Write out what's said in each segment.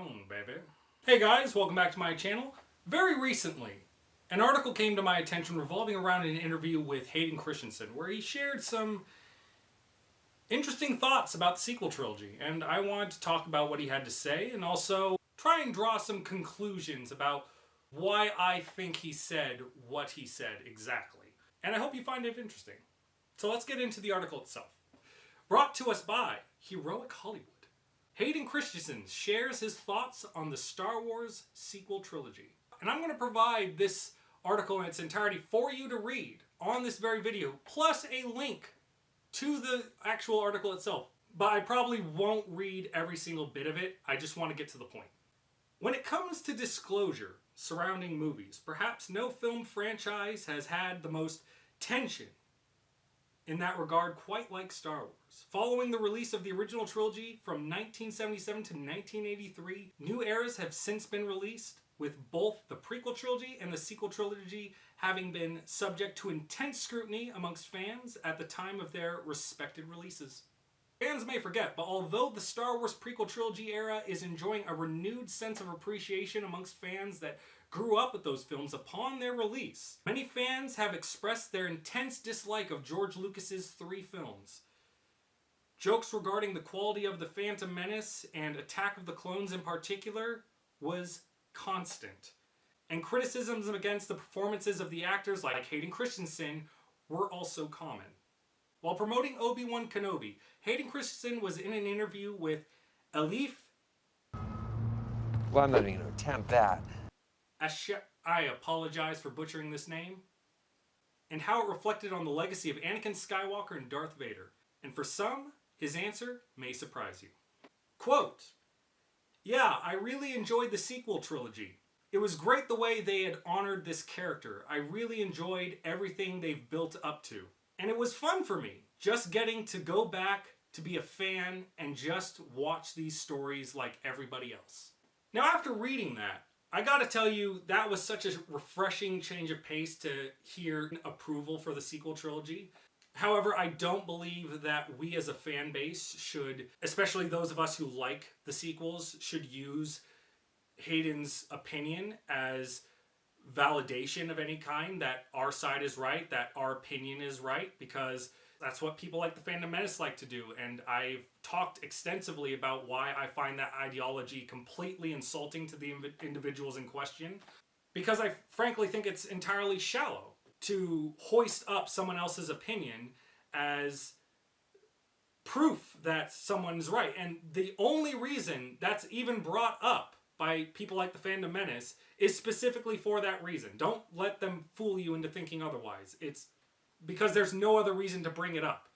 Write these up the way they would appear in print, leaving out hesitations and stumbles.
on, baby. Hey guys, welcome back to my channel. Very recently, an article came to my attention revolving around an interview with Hayden Christiansen, where he shared some interesting thoughts about the sequel trilogy, and I wanted to talk about what he had to say and also try and draw some conclusions about why I think he said what he said exactly. And I hope you find it interesting. So let's get into the article itself. Brought to us by Heroic Hollywood. Hayden Christiansen shares his thoughts on the Star Wars sequel trilogy. And I'm going to provide this article in its entirety for you to read on this very video, plus a link to the actual article itself. But I probably won't read every single bit of it. I just want to get to the point. When it comes to disclosure surrounding movies, perhaps no film franchise has had the most tension in that regard quite like Star Wars. Following the release of the original trilogy from 1977 to 1983, new eras have since been released, with both the prequel trilogy and the sequel trilogy having been subject to intense scrutiny amongst fans at the time of their respected releases. Fans may forget, but although the Star Wars prequel trilogy era is enjoying a renewed sense of appreciation amongst fans that grew up with those films upon their release, many fans have expressed their intense dislike of George Lucas's 3 films. Jokes regarding the quality of The Phantom Menace and Attack of the Clones in particular was constant. And criticisms against the performances of the actors like Hayden Christensen were also common. While promoting Obi-Wan Kenobi, Hayden Christensen was in an interview with Elif. Well, I'm not even going to attempt that. I apologize for butchering this name. And how it reflected on the legacy of Anakin Skywalker and Darth Vader. And for some, his answer may surprise you. Quote, "Yeah, I really enjoyed the sequel trilogy. It was great the way they had honored this character. I really enjoyed everything they've built up to. And it was fun for me, just getting to go back to be a fan and just watch these stories like everybody else." Now, after reading that, I gotta tell you, that was such a refreshing change of pace to hear approval for the sequel trilogy. However, I don't believe that we as a fan base should, especially those of us who like the sequels, should use Hayden's opinion as validation of any kind, that our side is right, that our opinion is right, because that's what people like the Phantom Menace like to do. And I've talked extensively about why I find that ideology completely insulting to the individuals in question, because I frankly think it's entirely shallow to hoist up someone else's opinion as proof that someone's right. And the only reason that's even brought up by people like the Phantom Menace is specifically for that reason. Don't let them fool you into thinking otherwise. It's because there's no other reason to bring it up,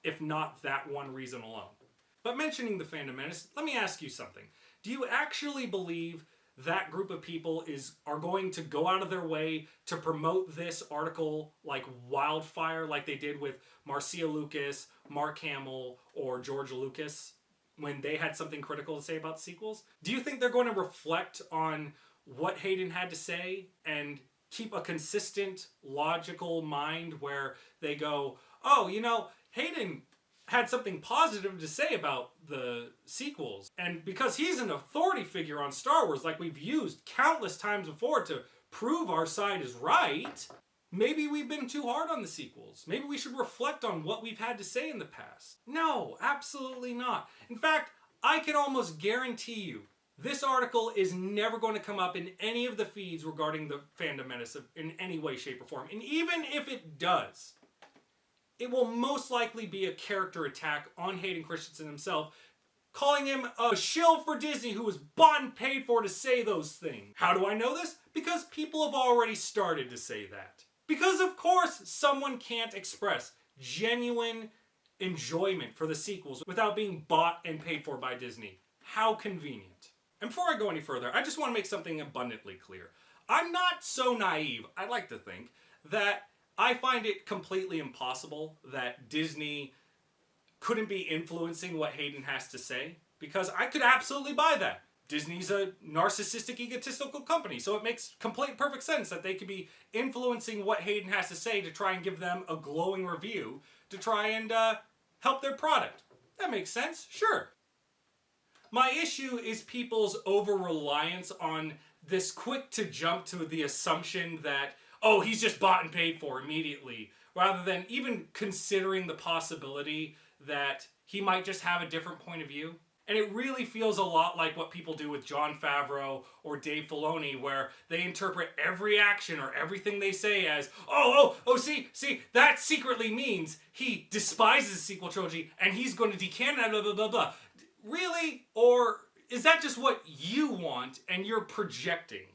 if not that one reason alone. But mentioning the Phantom Menace, let me ask you something. Do you actually believe that group of people are going to go out of their way to promote this article like wildfire, like they did with Marcia Lucas, Mark Hamill, or George Lucas when they had something critical to say about sequels? Do you think they're going to reflect on what Hayden had to say and keep a consistent, logical mind where they go, oh, you know, Hayden had something positive to say about the sequels, and because he's an authority figure on Star Wars, like we've used countless times before to prove our side is right, maybe we've been too hard on the sequels. Maybe we should reflect on what we've had to say in the past. No, absolutely not. In fact, I can almost guarantee you this article is never going to come up in any of the feeds regarding the Phantom Menace in any way, shape, or form. And even if it does, it will most likely be a character attack on Hayden Christensen himself, calling him a shill for Disney who was bought and paid for to say those things. How do I know this? Because people have already started to say that. Because of course someone can't express genuine enjoyment for the sequels without being bought and paid for by Disney. How convenient. And before I go any further, I just want to make something abundantly clear. I'm not so naive, I like to think, that I find it completely impossible that Disney couldn't be influencing what Hayden has to say, because I could absolutely buy that. Disney's a narcissistic, egotistical company, so it makes perfect sense that they could be influencing what Hayden has to say to try and give them a glowing review to try and help their product. That makes sense, sure. My issue is people's over-reliance on this quick to jump to the assumption that, oh, he's just bought and paid for immediately, rather than even considering the possibility that he might just have a different point of view. And it really feels a lot like what people do with Jon Favreau or Dave Filoni, where they interpret every action or everything they say as, see, that secretly means he despises the sequel trilogy and he's going to decanon it, blah, blah, blah, blah. Really? Or is that just what you want and you're projecting?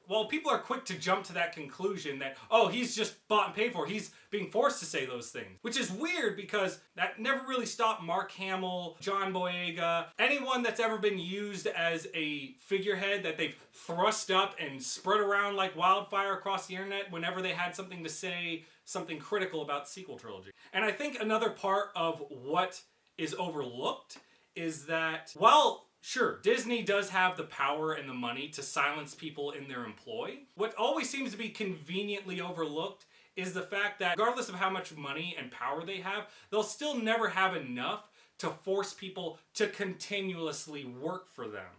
Well, people are quick to jump to that conclusion that, oh, he's just bought and paid for. He's being forced to say those things. Which is weird because that never really stopped Mark Hamill, John Boyega, anyone that's ever been used as a figurehead that they've thrust up and spread around like wildfire across the internet whenever they had something to say, something critical about the sequel trilogy. And I think another part of what is overlooked is that, while sure, Disney does have the power and the money to silence people in their employ, what always seems to be conveniently overlooked is the fact that regardless of how much money and power they have, they'll still never have enough to force people to continuously work for them.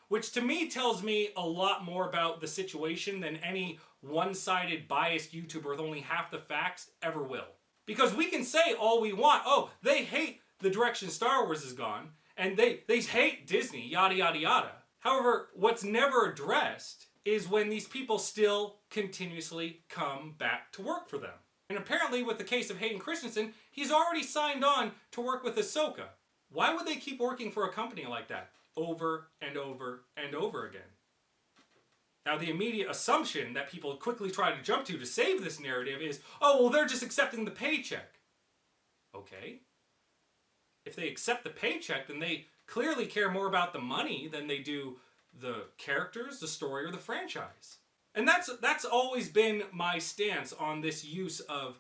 Which to me tells me a lot more about the situation than any one-sided biased YouTuber with only half the facts ever will. Because we can say all we want, oh, they hate the direction Star Wars has gone, and they hate Disney, yada yada yada. However, what's never addressed is when these people still continuously come back to work for them. And apparently with the case of Hayden Christiansen, he's already signed on to work with Ahsoka. Why would they keep working for a company like that over and over and over again? Now, the immediate assumption that people quickly try to jump to save this narrative is, oh, well, they're just accepting the paycheck. Okay. If they accept the paycheck, then they clearly care more about the money than they do the characters, the story, or the franchise. And that's always been my stance on this use of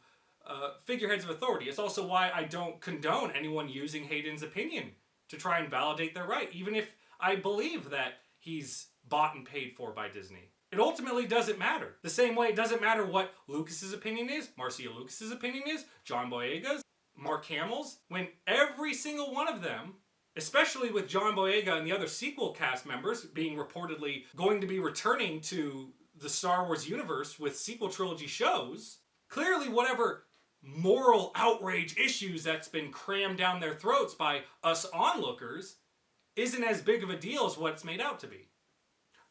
figureheads of authority. It's also why I don't condone anyone using Hayden's opinion to try and validate their right, even if I believe that he's bought and paid for by Disney. It ultimately doesn't matter. The same way it doesn't matter what Lucas's opinion is, Marcia Lucas's opinion is, John Boyega's, Mark Hamill's, when every single one of them, especially with John Boyega and the other sequel cast members being reportedly going to be returning to the Star Wars universe with sequel trilogy shows, clearly whatever moral outrage issues that's been crammed down their throats by us onlookers isn't as big of a deal as what it's made out to be.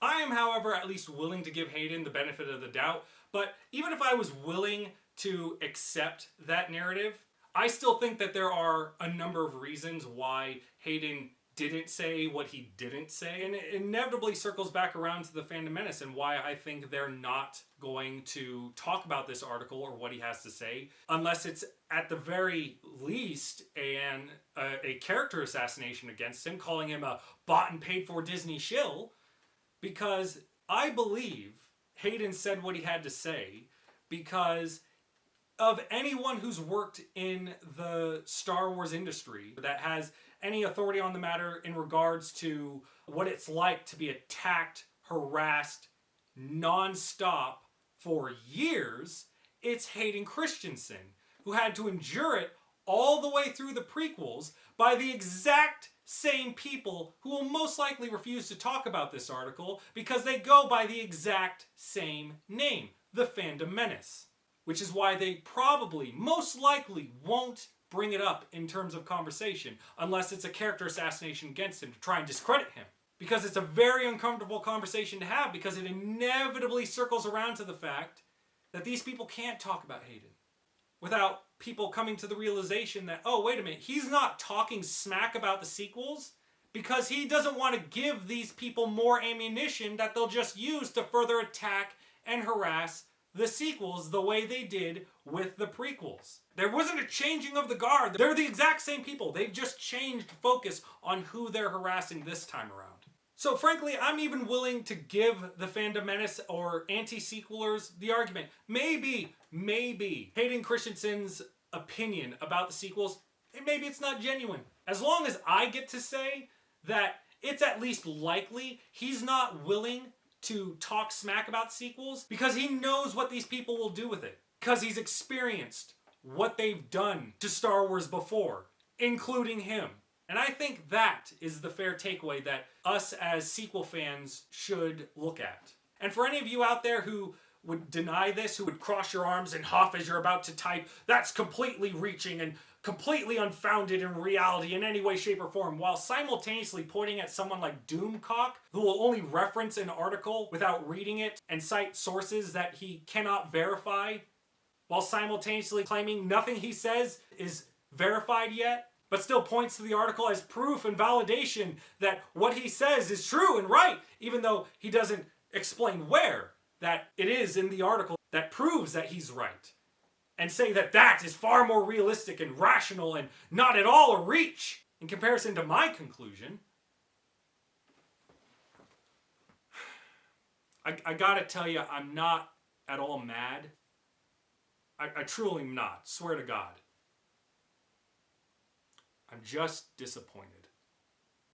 I am, however, at least willing to give Hayden the benefit of the doubt, but even if I was willing to accept that narrative, I still think that there are a number of reasons why Hayden didn't say what he didn't say, and it inevitably circles back around to the Fandom Menace and why I think they're not going to talk about this article or what he has to say, unless it's at the very least a character assassination against him, calling him a bought and paid for Disney shill, because I believe Hayden said what he had to say because of anyone who's worked in the Star Wars industry that has any authority on the matter in regards to what it's like to be attacked, harassed, non-stop for years, it's Hayden Christiansen, who had to endure it all the way through the prequels by the exact same people who will most likely refuse to talk about this article because they go by the exact same name, the Fandom Menace. Which is why they probably, most likely, won't bring it up in terms of conversation unless it's a character assassination against him to try and discredit him. Because it's a very uncomfortable conversation to have because it inevitably circles around to the fact that these people can't talk about Hayden without people coming to the realization that, oh, wait a minute, he's not talking smack about the sequels because he doesn't want to give these people more ammunition that they'll just use to further attack and harass the sequels the way they did with the prequels. There wasn't a changing of the guard. They're the exact same people. They've just changed focus on who they're harassing this time around. So frankly, I'm even willing to give the Fandom Menace or anti-sequelers the argument. Maybe Hayden Christensen's opinion about the sequels, maybe it's not genuine. As long as I get to say that it's at least likely he's not willing to talk smack about sequels because he knows what these people will do with it. Because he's experienced what they've done to Star Wars before, including him. And I think that is the fair takeaway that us as sequel fans should look at. And for any of you out there who would deny this, who would cross your arms and huff as you're about to type, that's completely reaching and completely unfounded in reality in any way, shape, or form, while simultaneously pointing at someone like Doomcock, who will only reference an article without reading it and cite sources that he cannot verify, while simultaneously claiming nothing he says is verified yet, but still points to the article as proof and validation that what he says is true and right, even though he doesn't explain where that it is in the article that proves that he's right. And say that that is far more realistic and rational and not at all a reach in comparison to my conclusion. I gotta tell you, I'm not at all mad. I truly am not, swear to God. I'm just disappointed.